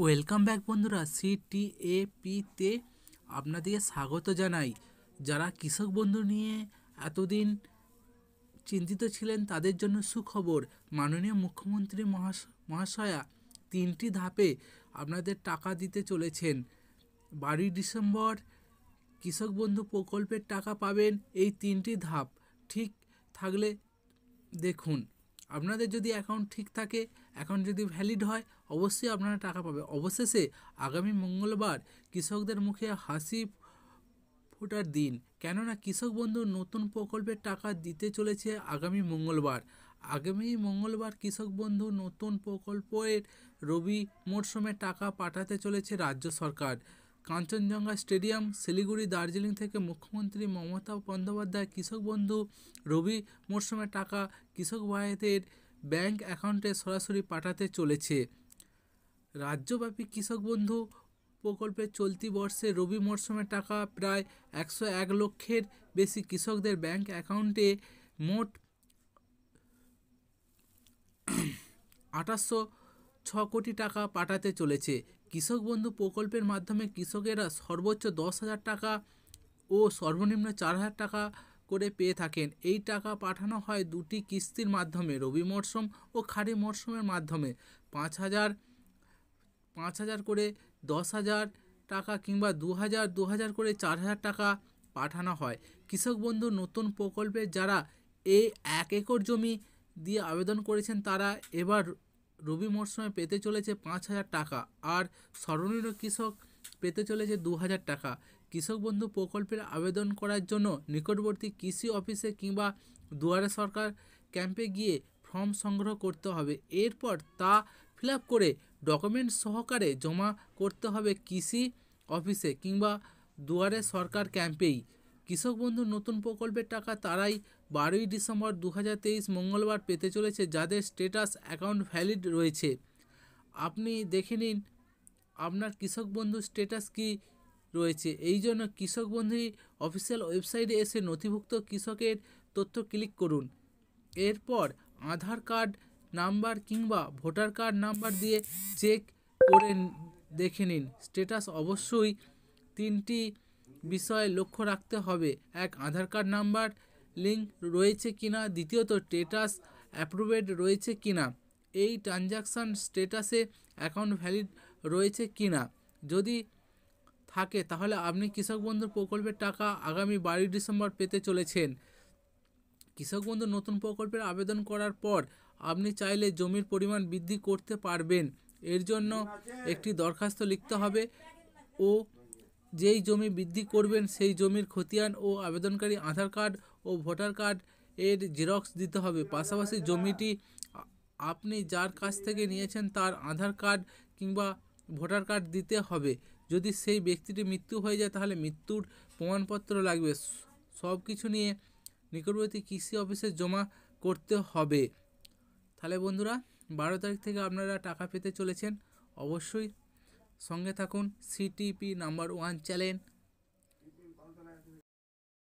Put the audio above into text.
Welcome back বন্ধুরা, সিটিএপিতে আপনাদেরকে স্বাগত জানাই। যারা কৃষক বন্ধু নিয়ে এতদিন চিন্তিত ছিলেন তাদের জন্য সুখবর। মাননীয় মুখ্যমন্ত্রী মহাশয়া 3টি ধাপে আপনাদের টাকা দিতে চলেছেন। 12 ডিসেম্বর কৃষক বন্ধু প্রকল্পের টাকা পাবেন। এই 3টি ধাপ ঠিক থাকলে দেখুন, আপনাদের যদি অ্যাকাউন্ট ঠিক থাকে, অ্যাকাউন্ট যদি ভ্যালিড হয়, অবশ্যই আপনারা টাকা পাবে। অবশেষে আগামী মঙ্গলবার কৃষকদের মুখে হাসি ফোটার দিন, কেননা কৃষক বন্ধু নতুন প্রকল্পের টাকা দিতে চলেছে আগামী মঙ্গলবার কৃষক বন্ধু নতুন প্রকল্পের রবি মরশুমে টাকা পাঠাতে চলেছে রাজ্য সরকার। কাঞ্চনজঙ্ঘা স্টেডিয়াম, শিলিগুড়ি, দার্জিলিং থেকে মুখ্যমন্ত্রী মমতা বন্দ্যোপাধ্যায় কৃষক বন্ধু রবি মরশুমে টাকা কৃষক ভাইদের ব্যাংক অ্যাকাউন্টে সরাসরি পাঠাতে চলেছে। রাজ্যব্যাপী কৃষক বন্ধু প্রকল্পের চলতি বর্ষে রবি মরশুমে টাকা প্রায় 101 লক্ষের বেশি কৃষকদের ব্যাংক অ্যাকাউন্টে মোট 2806 কোটি টাকা পাঠাতে চলেছে। কৃষক বন্ধু প্রকল্পের মাধ্যমে কৃষকেরা সর্বোচ্চ 10,000 টাকা ও সর্বনিম্ন 4,000 টাকা করে পেয়ে থাকেন। এই টাকা পাঠানো হয় দুটি কিস্তির মাধ্যমে, রবি মরশুম ও খারিফ মরশুমের মাধ্যমে। 5,000 করে 10,000 টাকা কিংবা 2,000 করে 4,000 টাকা পাঠানো হয়। কৃষক বন্ধু নতুন প্রকল্পে যারা 1 একর জমি দিয়ে আবেদন করেছেন তারা এবার রবি মরশুমে পেতে চলেছে 5,000 টাকা, আর সর্বনিম্ন কৃষক পেতে চলেছে 2,000 টাকা। কৃষক বন্ধু প্রকল্পের আবেদন করার জন্য নিকটবর্তী কৃষি অফিসে কিংবা দুয়ারে সরকার ক্যাম্পে গিয়ে ফর্ম সংগ্রহ করতে হবে। এরপর তা ফিল আপ করে ডকুমেন্ট সহকারে জমা করতে হবে কৃষি অফিসে কিংবা দুয়ারে সরকার ক্যাম্পেই। কৃষক বন্ধু নতুন প্রকল্পের টাকা তারাই 12 ডিসেম্বর 2023 মঙ্গলবার পেতে চলেছে যাদের স্ট্যাটাস অ্যাকাউন্ট ভ্যালিড রয়েছে। আপনি দেখে নিন আপনার কৃষক বন্ধু স্ট্যাটাস কি রয়েছে। এই জন্য কৃষক বন্ধু অফিসিয়াল ওয়েবসাইটে এসে নথিভুক্ত কৃষকের তথ্য ক্লিক করুন। এরপর আধার কার্ড নাম্বার কিংবা ভোটার কার্ড নাম্বার দিয়ে চেক করে দেখে নিন স্ট্যাটাস। অবশ্যই 3টি বিষয় লক্ষ্য রাখতে হবে: 1, আধার কার্ড নাম্বার লিঙ্ক রয়েছে কিনা; দ্বিতীয়ত, স্ট্যাটাস অ্যাপ্রুভেড রয়েছে কিনা; এই ট্রানজ্যাকশান স্ট্যাটাসে অ্যাকাউন্ট ভ্যালিড রয়েছে কিনা। যদি থাকে তাহলে আপনি কৃষক বন্ধু প্রকল্পের টাকা আগামী 12 ডিসেম্বর পেতে চলেছেন। কৃষক বন্ধু নতুন প্রকল্পের আবেদন করার পর আপনি চাইলে জমির পরিমাণ বৃদ্ধি করতে পারবেন। এর জন্য একটি দরখাস্ত লিখতে হবে ও যেই জমি বৃদ্ধি করবেন সেই জমির খতিয়ান ও আবেদনকারী আধার কার্ড ও ভোটার কার্ড এর জেরক্স দিতে হবে। পাশাপাশি জমিটি আপনি যার কাছ থেকে নিয়েছেন তার আধার কার্ড কিংবা ভোটার কার্ড দিতে হবে। যদি সেই ব্যক্তিটি মৃত্যু হয়ে যায় তাহলে মৃত্যুর প্রমাণপত্র লাগবে। সব কিছু নিয়ে নিকটবর্তী কৃষি অফিসে জমা করতে হবে। তাহলে বন্ধুরা, 12 তারিখ থেকে আপনারা টাকা পেতে চলেছেন। অবশ্যই সঙ্গে থাকুন সিটিপি নাম্বার 1 চ্যানেল।